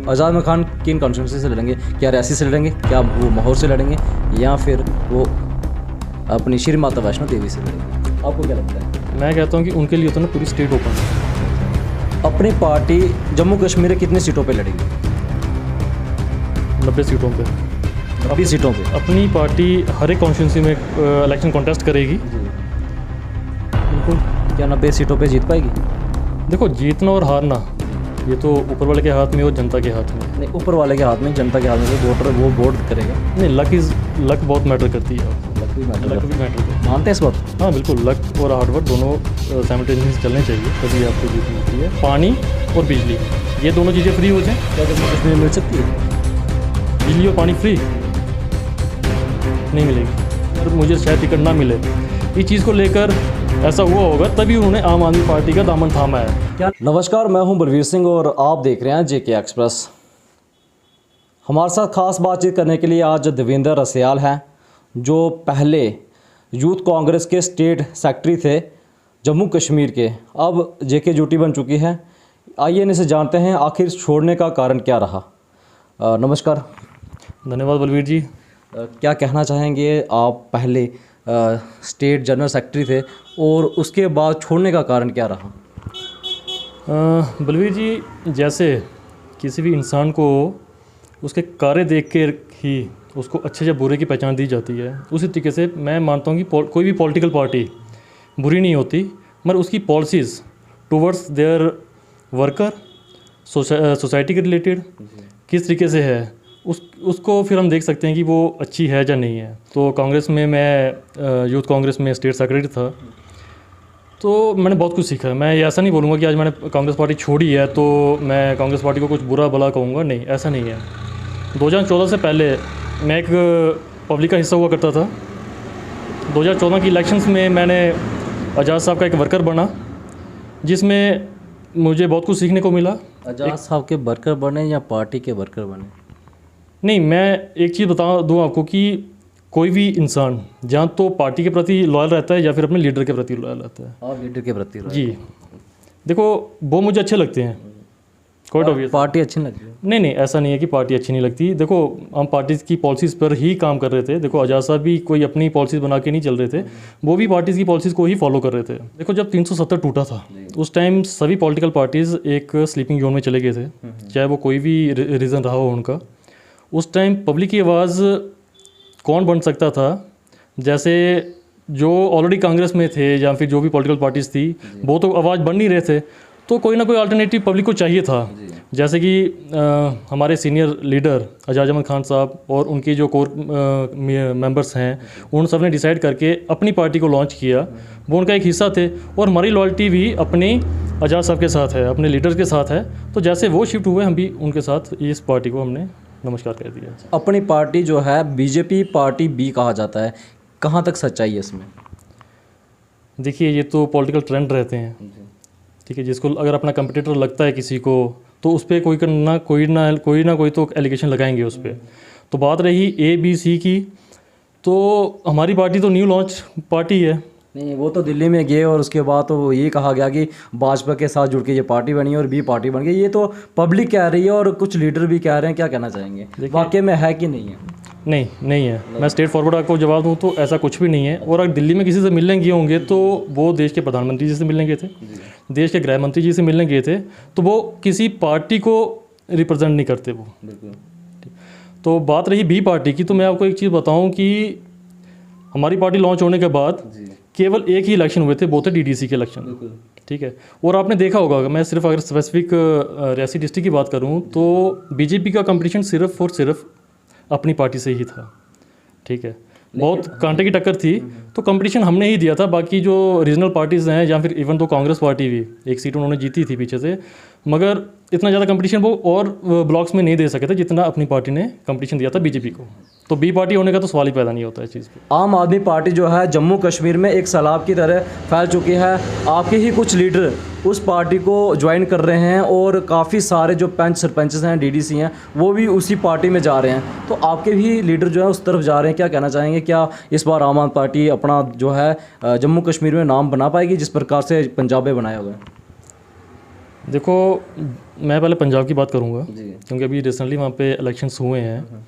आज़ाद अहमद खान किन कॉन्स्टिट्यूंसी से लड़ेंगे? क्या रियासी से लड़ेंगे, क्या वो माहौर से लड़ेंगे, या फिर वो अपनी श्री माता वैष्णो देवी से लड़ेंगे? आपको क्या लगता है? मैं कहता हूँ कि उनके लिए तो ना पूरी स्टेट ओपन है। अपनी पार्टी जम्मू कश्मीर में कितनी सीटों पे लड़ेगी? 90 सीटों पे। 20 सीटों पे अपनी पार्टी हर एक कॉन्स्टिट्यूंसी में इलेक्शन कॉन्टेस्ट करेगी। बिल्कुल। क्या 90 सीटों पे जीत पाएगी? देखो, जीतना और हारना ये तो ऊपर वाले के हाथ में और जनता के हाथ में। नहीं, ऊपर वाले के हाथ में, जनता के हाथ में, वोटर वो वोट करेगा। नहीं, लक बहुत मैटर करती है। लक भी मैटर लक भी मैटर करती है। मानते हैं इस बात? हाँ बिल्कुल, लक और हार्डवर्क दोनों साइमल्टेनियसली चलने चाहिए, तभी आपको जीत मिलती है। पानी और बिजली, ये दोनों चीज़ें फ्री हो जाएं, क्या जम्मू कश्मीर में मिल सकती है? बिजली और पानी फ्री नहीं मिलेगी, और मुझे शायद टिकट ना मिले। इस चीज़ को लेकर ऐसा हुआ होगा, तभी उन्होंने आम आदमी पार्टी का दामन थामा है। क्या? नमस्कार, मैं हूं बलवीर सिंह और आप देख रहे हैं जेके एक्सप्रेस। हमारे साथ खास बातचीत करने के लिए आज देवेंद्र रसियाल हैं, जो पहले यूथ कांग्रेस के स्टेट सेक्रेटरी थे जम्मू कश्मीर के, अब जेके ड्यूटी बन चुकी है। आइए इनसे जानते हैं आखिर छोड़ने का कारण क्या रहा। नमस्कार। धन्यवाद बलवीर जी। क्या कहना चाहेंगे? आप पहले स्टेट जनरल सेक्रेटरी थे और उसके बाद छोड़ने का कारण क्या रहा? बलवीर जी, जैसे किसी भी इंसान को उसके कार्य देख के ही उसको अच्छे या बुरे की पहचान दी जाती है, उसी तरीके से मैं मानता हूँ कि कोई भी पॉलिटिकल पार्टी बुरी नहीं होती, मगर उसकी policies towards their worker, society के रिलेटेड किस तरीके से है, उसको फिर हम देख सकते हैं कि वो अच्छी है या नहीं है। तो कांग्रेस में मैं यूथ कांग्रेस में स्टेट सेक्रेटरी था, तो मैंने बहुत कुछ सीखा। मैं ये ऐसा नहीं बोलूँगा कि आज मैंने कांग्रेस पार्टी छोड़ी है तो मैं कांग्रेस पार्टी को कुछ बुरा भला कहूँगा, नहीं, ऐसा नहीं है। 2014 से पहले मैं एक पब्लिक का हिस्सा हुआ करता था। 2014 की इलेक्शंस में मैंने आज़ाद साहब का एक वर्कर बना, जिसमें मुझे बहुत कुछ सीखने को मिला। आज़ाद साहब के वर्कर बने या पार्टी के वर्कर बने? नहीं, मैं एक चीज़ बता दूं आपको कि कोई भी इंसान जहाँ तो पार्टी के प्रति लॉयल रहता है या फिर अपने लीडर के प्रति लॉयल रहता है। आप लीडर के प्रति जी, देखो वो मुझे अच्छे लगते हैं, क्वाइट ऑब्वियस। पार्टी अच्छी नहीं लगती? नहीं, ऐसा नहीं है कि पार्टी अच्छी नहीं लगती। देखो, हम पार्टीज़ की पॉलिसीज़ पर ही काम कर रहे थे। देखो, आज़ाद साहब भी कोई अपनी पॉलिसीज़ बना के नहीं चल रहे थे, वो भी पार्टीज़ की पॉलिसीज़ को ही फॉलो कर रहे थे। देखो, जब 370 टूटा था उस टाइम सभी पॉलिटिकल पार्टीज़ एक स्लीपिंग जोन में चले गए थे, चाहे वो कोई भी रीज़न रहा हो उनका। उस टाइम पब्लिक की आवाज़ कौन बन सकता था? जैसे जो ऑलरेडी कांग्रेस में थे या फिर जो भी पॉलिटिकल पार्टीज़ थी, वो तो आवाज़ बन नहीं रहे थे, तो कोई ना कोई अल्टरनेटिव पब्लिक को चाहिए था। जैसे कि हमारे सीनियर लीडर आज़ाद अहमद खान साहब और उनके जो कोर मेंबर्स हैं, उन सब ने डिसाइड करके अपनी पार्टी को लॉन्च किया। वो उनका एक हिस्सा थे और हमारी लॉयल्टी भी अपनी आज़ाद साहब के साथ है, अपने लीडर्स के साथ है। तो जैसे वो शिफ्ट हुए, हम भी उनके साथ इस पार्टी को हमने नमस्कार कह दिया। अपनी पार्टी जो है बीजेपी पार्टी बी कहा जाता है, कहाँ तक सच्चाई है इसमें? देखिए, ये तो पॉलिटिकल ट्रेंड रहते हैं, ठीक है। जिसको अगर अपना कंपटीटर लगता है किसी को, तो उस पर कोई ना कोई तो एलिगेशन लगाएंगे उस पर। तो बात रही ए बी सी की, तो हमारी पार्टी तो न्यू लॉन्च पार्टी है। नहीं, वो तो दिल्ली में गए और उसके बाद तो ये कहा गया कि भाजपा के साथ जुड़ के ये पार्टी बनी और बी पार्टी बन गई। ये तो पब्लिक कह रही है और कुछ लीडर भी कह रहे हैं। क्या कहना चाहेंगे, वाकई में है कि नहीं है? नहीं है। मैं स्ट्रेट फॉरवर्ड आपको जवाब दूँ तो ऐसा कुछ भी नहीं है। और अगर दिल्ली में किसी से मिलने गए होंगे तो वो देश के प्रधानमंत्री जी से मिलने गए थे, देश के गृह मंत्री जी से मिलने गए थे, तो वो किसी पार्टी को रिप्रेजेंट नहीं करते वो। तो बात रही बी पार्टी की, तो मैं आपको एक चीज़ बताऊँ कि हमारी पार्टी लॉन्च होने के बाद केवल एक ही इलेक्शन हुए थे, वो थे डीडीसी के इलेक्शन, ठीक है। और आपने देखा होगा, मैं सिर्फ अगर स्पेसिफिक रियासी डिस्ट्रिक्ट की बात करूं तो बीजेपी का कंपटीशन सिर्फ और सिर्फ अपनी पार्टी से ही था, ठीक है। बहुत कांटे की टक्कर थी, तो कंपटीशन हमने ही दिया था। बाकी जो रीजनल पार्टीज़ हैं या फिर इवन तो कांग्रेस पार्टी भी एक सीट उन्होंने जीती थी पीछे से, मगर इतना ज़्यादा कंपटीशन वो और ब्लॉक्स में नहीं दे सके थे जितना अपनी पार्टी ने कंपटीशन दिया था बीजेपी को। तो बी पार्टी होने का तो सवाल ही पैदा नहीं होता है इस चीज़ पे। आम आदमी पार्टी जो है जम्मू कश्मीर में एक सैलाब की तरह फैल चुकी है। आपके ही कुछ लीडर उस पार्टी को ज्वाइन कर रहे हैं और काफ़ी सारे जो पंच सरपंचेस हैं, डीडीसी हैं, वो भी उसी पार्टी में जा रहे हैं। तो आपके भी लीडर जो है उस तरफ जा रहे हैं। क्या कहना चाहेंगे, क्या इस बार आम आदमी पार्टी अपना जो है जम्मू कश्मीर में नाम बना पाएगी जिस प्रकार से पंजाब में बनाया हुआ है? देखो, मैं पहले पंजाब की बात करूंगा जी। क्योंकि अभी रिसेंटली वहाँ पे इलेक्शंस हुए हैं।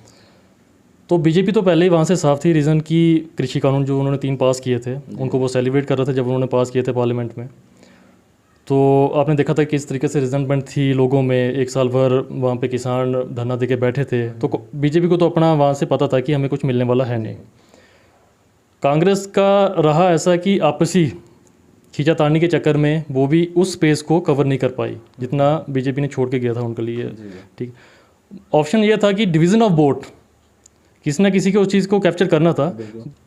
तो बीजेपी तो पहले ही वहाँ से साफ थी। रीज़न कि कृषि कानून जो उन्होंने 3 पास किए थे उनको वो सेलिब्रेट कर रहे थे जब उन्होंने पास किए थे पार्लियामेंट में। तो आपने देखा था किस तरीके से रिजल्टमेंट थी लोगों में, 1 साल भर वहाँ पे किसान धरना दे के बैठे थे। तो बीजेपी को तो अपना वहाँ से पता था कि हमें कुछ मिलने वाला है नहीं। कांग्रेस का रहा ऐसा कि आपसी खींचातानी के चक्कर में वो भी उस स्पेस को कवर नहीं कर पाई जितना बीजेपी ने छोड़ के गया था उनके लिए। ठीक, ऑप्शन ये था कि डिवीज़न ऑफ वोट, किसी ना किसी को उस चीज़ को कैप्चर करना था।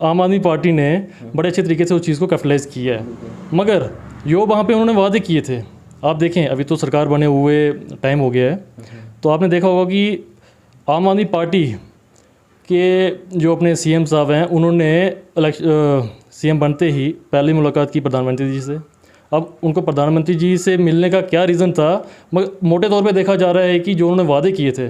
आम आदमी पार्टी ने बड़े अच्छे तरीके से उस चीज़ को कैपिटलाइज किया है। मगर जो वहाँ पे उन्होंने वादे किए थे, आप देखें अभी तो सरकार बने हुए टाइम हो गया है, तो आपने देखा होगा कि आम आदमी पार्टी के जो अपने सीएम साहब हैं उन्होंने सीएम बनते ही पहली मुलाकात की प्रधानमंत्री जी से। अब उनको प्रधानमंत्री जी से मिलने का क्या रीज़न था, मगर मोटे तौर पे देखा जा रहा है कि जो उन्होंने वादे किए थे,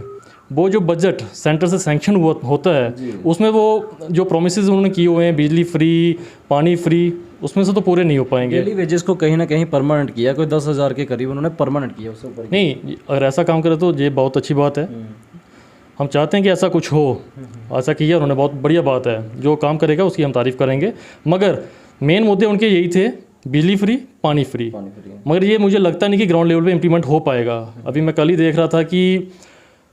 वो जो बजट सेंटर से सैंक्शन होता है उसमें वो जो प्रोमिसेस उन्होंने किए हुए हैं, बिजली फ्री, पानी फ्री, उसमें से तो पूरे नहीं हो पाएंगे। डेली वेजेस को कहीं ना कहीं परमानेंट किया, कोई 10,000 के करीब उन्होंने परमानेंट किया, उससे ऊपर नहीं, अगर ऐसा काम करे तो ये बहुत अच्छी बात है। हम चाहते हैं कि ऐसा कुछ हो, ऐसा किया उन्होंने, बहुत बढ़िया बात है। जो काम करेगा उसकी हम तारीफ़ करेंगे। मगर मेन मुद्दे उनके यही थे, बिजली फ्री, पानी फ्री। मगर ये मुझे लगता नहीं कि ग्राउंड लेवल पे इम्प्लीमेंट हो पाएगा। अभी मैं कल ही देख रहा था कि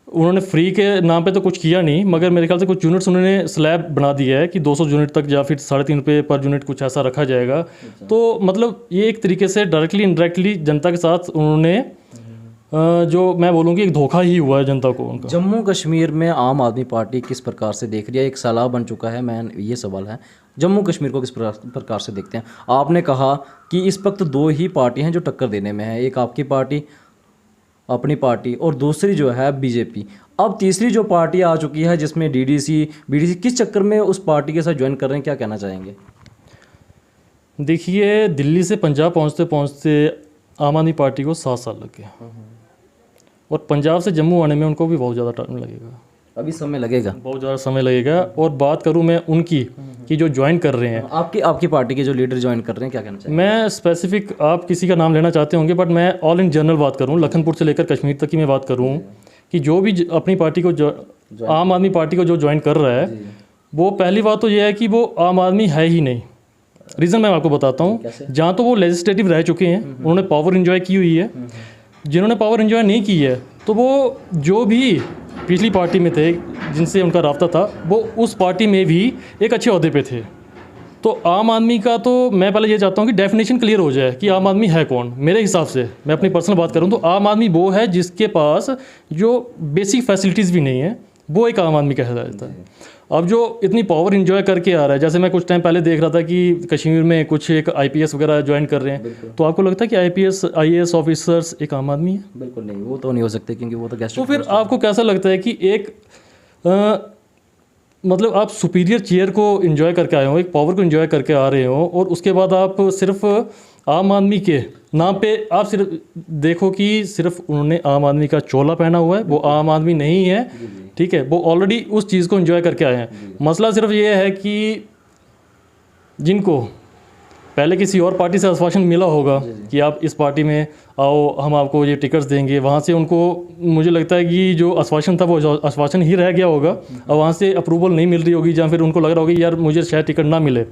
उन्होंने फ्री के नाम पे तो कुछ किया नहीं, मगर मेरे ख्याल से कुछ यूनिट्स उन्होंने स्लैब बना दिया है कि 200 यूनिट तक या फिर 3.5 रुपये पर यूनिट कुछ ऐसा रखा जाएगा। तो मतलब ये एक तरीके से डायरेक्टली इनडायरेक्टली जनता के साथ उन्होंने जो मैं बोलूँगी एक धोखा ही हुआ है जनता को उनका। जम्मू कश्मीर में आम आदमी पार्टी किस प्रकार से देख रही है, एक सलाह बन चुका है, मैं ये सवाल है जम्मू कश्मीर को किस प्रकार से देखते हैं? आपने कहा कि इस वक्त 2 ही पार्टी हैं जो टक्कर देने में है, एक आपकी पार्टी, अपनी पार्टी, और दूसरी जो है बीजेपी। अब तीसरी जो पार्टी आ चुकी है जिसमें बीडीसी किस चक्कर में उस पार्टी के साथ ज्वाइन कर रहे हैं, क्या कहना चाहेंगे? देखिए, दिल्ली से पंजाब पहुंचते पहुंचते आम आदमी पार्टी को 7 साल लग गए, और पंजाब से जम्मू आने में उनको भी बहुत ज़्यादा टाइम लगेगा, अभी समय लगेगा, बहुत ज़्यादा समय लगेगा। और बात करूं मैं उनकी कि जो ज्वाइन कर रहे हैं, आपकी पार्टी के जो लीडर ज्वाइन कर रहे हैं, क्या कहना चाहिए? मैं स्पेसिफिक आप किसी का नाम लेना चाहते होंगे, बट मैं ऑल इन जनरल बात करूं, लखनपुर से लेकर कश्मीर तक की मैं बात करूं कि जो भी अपनी पार्टी को आम आदमी पार्टी को जो ज्वाइन कर रहा है, वो पहली बात तो ये है कि वो आम आदमी है ही नहीं। रीज़न मैं आपको बताता हूँ। जहाँ तो वो लेजिस्लेटिव रह चुके हैं, उन्होंने पावर इन्जॉय की हुई है। जिन्होंने पावर इन्जॉय नहीं की है, तो वो जो भी पिछली पार्टी में थे जिनसे उनका राब्ता था, वो उस पार्टी में भी एक अच्छे ओहदे पे थे। तो आम आदमी का तो मैं पहले ये चाहता हूँ कि डेफिनेशन क्लियर हो जाए कि आम आदमी है कौन। मेरे हिसाब से मैं अपनी पर्सनल बात करूँ तो आम आदमी वो है जिसके पास जो बेसिक फैसिलिटीज़ भी नहीं है, वो एक आम आदमी कहा जाता है। अब जो इतनी पावर इन्जॉय करके आ रहा है, जैसे मैं कुछ टाइम पहले देख रहा था कि कश्मीर में कुछ एक आईपीएस वगैरह ज्वाइन कर रहे हैं, तो आपको लगता है कि आईएएस ऑफिसर्स एक आम आदमी है? बिल्कुल नहीं, वो तो नहीं हो सकते क्योंकि वो तो गेस्ट। तो फिर आपको कैसा लगता है कि एक मतलब आप सुपीरियर चेयर को एंजॉय करके आए हो, एक पावर को एंजॉय करके आ रहे हो, और उसके बाद आप सिर्फ आम आदमी के नाम पे आप सिर्फ देखो कि सिर्फ उन्होंने आम आदमी का चोला पहना हुआ है, वो आम आदमी नहीं है, ठीक है, वो ऑलरेडी उस चीज़ को एंजॉय करके आए हैं। मसला सिर्फ ये है कि जिनको पहले किसी और पार्टी से आश्वासन मिला होगा कि आप इस पार्टी में आओ, हम आपको ये टिकट्स देंगे, वहाँ से उनको मुझे लगता है कि जो आश्वासन था वो आश्वासन ही रह गया होगा, और वहाँ से अप्रूवल नहीं मिल रही होगी, या फिर उनको लग रहा होगा कि यार मुझे शायद टिकट ना मिले।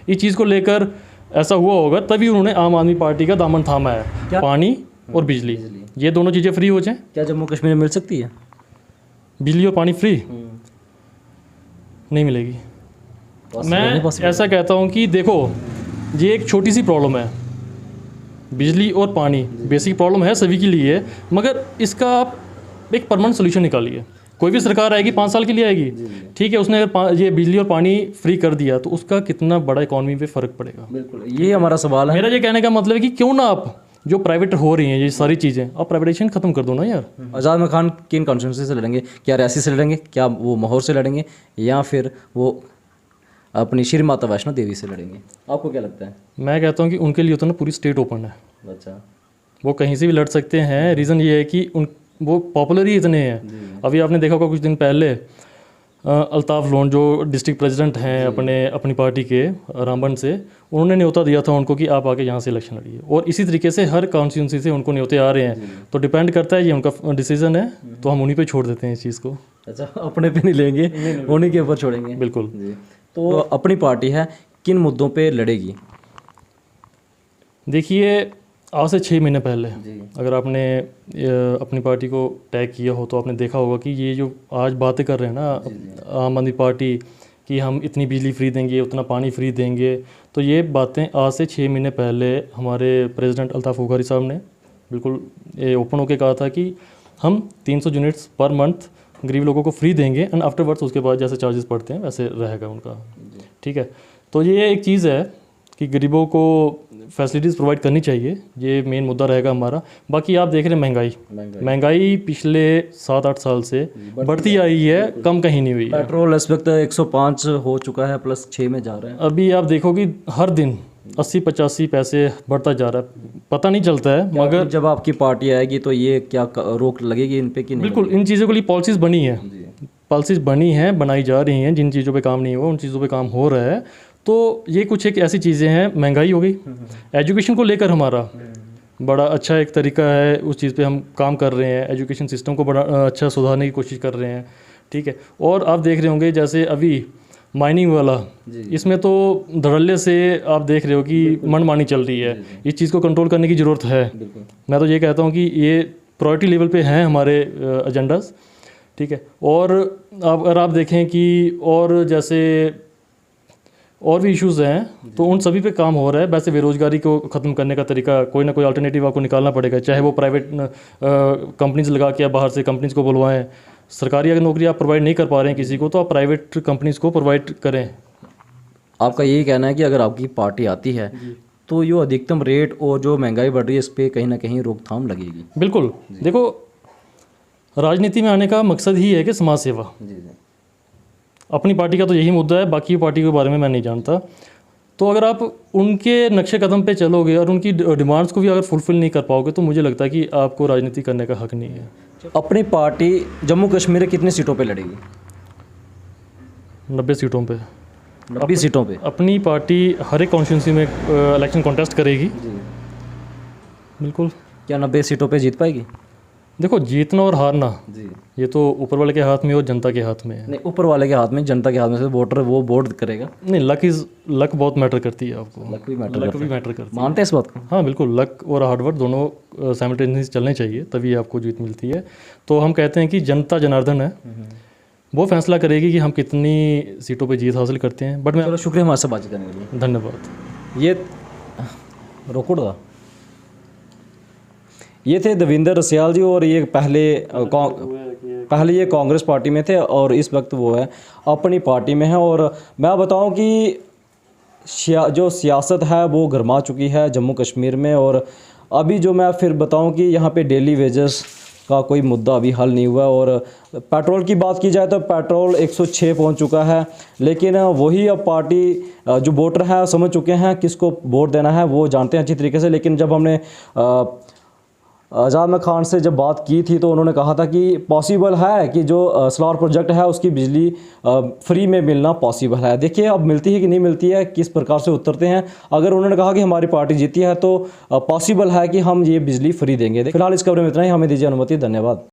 इस चीज़ को लेकर ऐसा हुआ होगा, तभी उन्होंने आम आदमी पार्टी का दामन थामा है। पानी और बिजली, ये दोनों चीज़ें फ्री हो जाएं। क्या जम्मू कश्मीर में मिल सकती है बिजली और पानी फ्री? नहीं मिलेगी। मैं ऐसा कहता हूँ कि देखो, ये एक छोटी सी प्रॉब्लम है, बिजली और पानी बेसिक प्रॉब्लम है सभी के लिए, मगर इसका आप एक परमानेंट सोल्यूशन निकालिए। कोई भी सरकार आएगी 5 साल के लिए आएगी, ठीक है, उसने अगर ये बिजली और पानी फ्री कर दिया तो उसका कितना बड़ा इकॉनमी पे फ़र्क पड़ेगा। बिल्कुल, ये हमारा सवाल है। मेरा ये कहने का मतलब है कि क्यों ना आप जो प्राइवेट हो रही हैं ये सारी चीज़ें, आप प्राइवेटाइजेशन खत्म कर दो ना यार। आज़ाद खान किन कॉन्स्टिट्यूंसी से लड़ेंगे? क्या रियासी से लड़ेंगे, क्या वो माहौर से लड़ेंगे, या फिर वो अपनी श्री माता वैष्णो देवी से लड़ेंगे? आपको क्या लगता है? मैं कहता हूँ कि उनके लिए तो ना पूरी स्टेट ओपन है। अच्छा, वो कहीं से भी लड़ सकते हैं। रीज़न ये है कि वो पॉपुलर ही इतने हैं। अभी आपने देखा होगा कुछ दिन पहले अल्ताफ़ लोन जो डिस्ट्रिक्ट प्रेसिडेंट हैं अपनी पार्टी के रामबन से, उन्होंने न्योता दिया था उनको कि आप आके यहाँ से इलेक्शन लड़िए, और इसी तरीके से हर कॉन्स्टिट्यूंसी से उनको न्योते आ रहे हैं। तो डिपेंड करता है, ये उनका डिसीजन है, तो हम उन्हीं पे छोड़ देते हैं इस चीज़ को। अच्छा, अपने पे नहीं लेंगे, उन्हीं के ऊपर छोड़ेंगे। बिल्कुल। तो अपनी पार्टी है, किन मुद्दों पे लड़ेगी? देखिए, आज से 6 महीने पहले अगर आपने अपनी पार्टी को टैग किया हो तो आपने देखा होगा कि ये जो आज बातें कर रहे हैं ना आम आदमी पार्टी कि हम इतनी बिजली फ्री देंगे, उतना पानी फ्री देंगे, तो ये बातें आज से 6 महीने पहले हमारे प्रेसिडेंट अल्ताफ़ उघारी साहब ने बिल्कुल ये ओपन होकर कहा था कि हम 300 यूनिट्स पर मंथ गरीब लोगों को फ्री देंगे, एंड आफ्टरवर्ड्स उसके बाद जैसे चार्जेस पड़ते हैं वैसे रहेगा उनका। ठीक है, तो ये एक चीज़ है कि गरीबों को फैसिलिटीज़ प्रोवाइड करनी चाहिए, ये मेन मुद्दा रहेगा हमारा। बाकी आप देख रहे हैं महंगाई पिछले 7-8 साल से बढ़ती आई है, कम कहीं नहीं हुई है। पेट्रोल इस वक्त 105 हो चुका है, +6 में जा रहे हैं। अभी आप देखो कि हर दिन 80-85 पैसे बढ़ता जा रहा है, पता नहीं चलता है। मगर जब आपकी पार्टी आएगी तो ये क्या रोक लगेगी इन पे कि नहीं? बिल्कुल, इन चीज़ों के लिए पॉलिसीज़ बनी है, बनाई जा रही हैं। जिन चीज़ों पे काम नहीं हुआ उन चीज़ों पे काम हो रहा है। तो ये कुछ एक ऐसी चीज़ें हैं, महंगाई हो गई, एजुकेशन को लेकर हमारा बड़ा अच्छा एक तरीका है, उस चीज़ पे हम काम कर रहे हैं, एजुकेशन सिस्टम को बड़ा अच्छा सुधारने की कोशिश कर रहे हैं। ठीक है, और आप देख रहे होंगे जैसे अभी माइनिंग वाला, इसमें तो धड़ल्ले से आप देख रहे हो कि मनमानी चल रही है। इस चीज़ को कंट्रोल करने की ज़रूरत है। मैं तो ये कहता हूँ कि ये प्रायोरिटी लेवल पे हैं हमारे एजेंडास। ठीक है, और अगर आप देखें कि और जैसे और भी इश्यूज़ हैं तो उन सभी पे काम हो रहा है। वैसे बेरोज़गारी को ख़त्म करने का तरीका कोई ना कोई अल्टरनेटिव आपको निकालना पड़ेगा, चाहे वो प्राइवेट कंपनीज लगा के आप बाहर से कंपनीज को बुलवाएं। सरकारी अगर नौकरी आप प्रोवाइड नहीं कर पा रहे हैं किसी को, तो आप प्राइवेट कंपनीज को प्रोवाइड करें। आपका यही कहना है कि अगर आपकी पार्टी आती है तो ये अधिकतम रेट और जो महंगाई बढ़ रही है इस पर कहीं ना कहीं रोकथाम लगेगी? बिल्कुल। देखो, राजनीति में आने का मकसद ही है कि समाज सेवा। अपनी पार्टी का तो यही मुद्दा है, बाकी पार्टी के बारे में मैं नहीं जानता। तो अगर आप उनके नक्शे कदम पे चलोगे और उनकी डिमांड्स को भी अगर फुलफ़िल नहीं कर पाओगे तो मुझे लगता है कि आपको राजनीति करने का हक नहीं है। अपनी पार्टी जम्मू कश्मीर में कितनी सीटों पे लड़ेगी? 90 सीटों पे। 90 सीटों पे अपनी पार्टी हर एक कॉन्स्टिट्यूंसी में इलेक्शन कॉन्टेस्ट करेगी। बिल्कुल। क्या 90 सीटों पे जीत पाएगी? देखो, जीतना और हारना ये तो ऊपर वाले के हाथ में और जनता के हाथ में है। नहीं, ऊपर वाले के हाथ में, जनता के हाथ में से वोटर वो वोट करेगा। नहीं, लक बहुत मैटर करती है आपको। लक भी मैटर करती है। मानते हैं इस बात को? हाँ बिल्कुल, लक और हार्डवर्क दोनों साइमल्टेनियसली चलने चाहिए, तभी आपको जीत मिलती है। तो हम कहते हैं कि जनता जनार्दन है, वो फैसला करेगी कि हम कितनी सीटों पे जीत हासिल करते हैं। बट मैं चलो, शुक्रिया हमारे से बातचीत करने के लिए। धन्यवाद। ये थे देवेंद्र रसियाल जी, और ये पहले ये कांग्रेस पार्टी में थे और इस वक्त वो है अपनी पार्टी में है। और मैं बताऊं कि जो सियासत है वो गर्मा चुकी है जम्मू कश्मीर में। और अभी जो मैं फिर बताऊं कि यहाँ पे डेली वेजेस का कोई मुद्दा अभी हल नहीं हुआ। और पेट्रोल की बात की जाए तो पेट्रोल 106 पहुंच चुका है, लेकिन वही अब पार्टी जो वोटर है समझ चुके हैं किसको वोट देना है, वो जानते हैं अच्छी तरीके से। लेकिन जब हमने आज़ाद खान से जब बात की थी तो उन्होंने कहा था कि पॉसिबल है कि जो सलार प्रोजेक्ट है उसकी बिजली फ्री में मिलना पॉसिबल है। देखिए अब मिलती है कि नहीं मिलती है, किस प्रकार से उतरते हैं। अगर उन्होंने कहा कि हमारी पार्टी जीती है तो पॉसिबल है कि हम ये बिजली फ्री देंगे। फिलहाल इस खबर में इतना ही, हमें दीजिए अनुमति। धन्यवाद।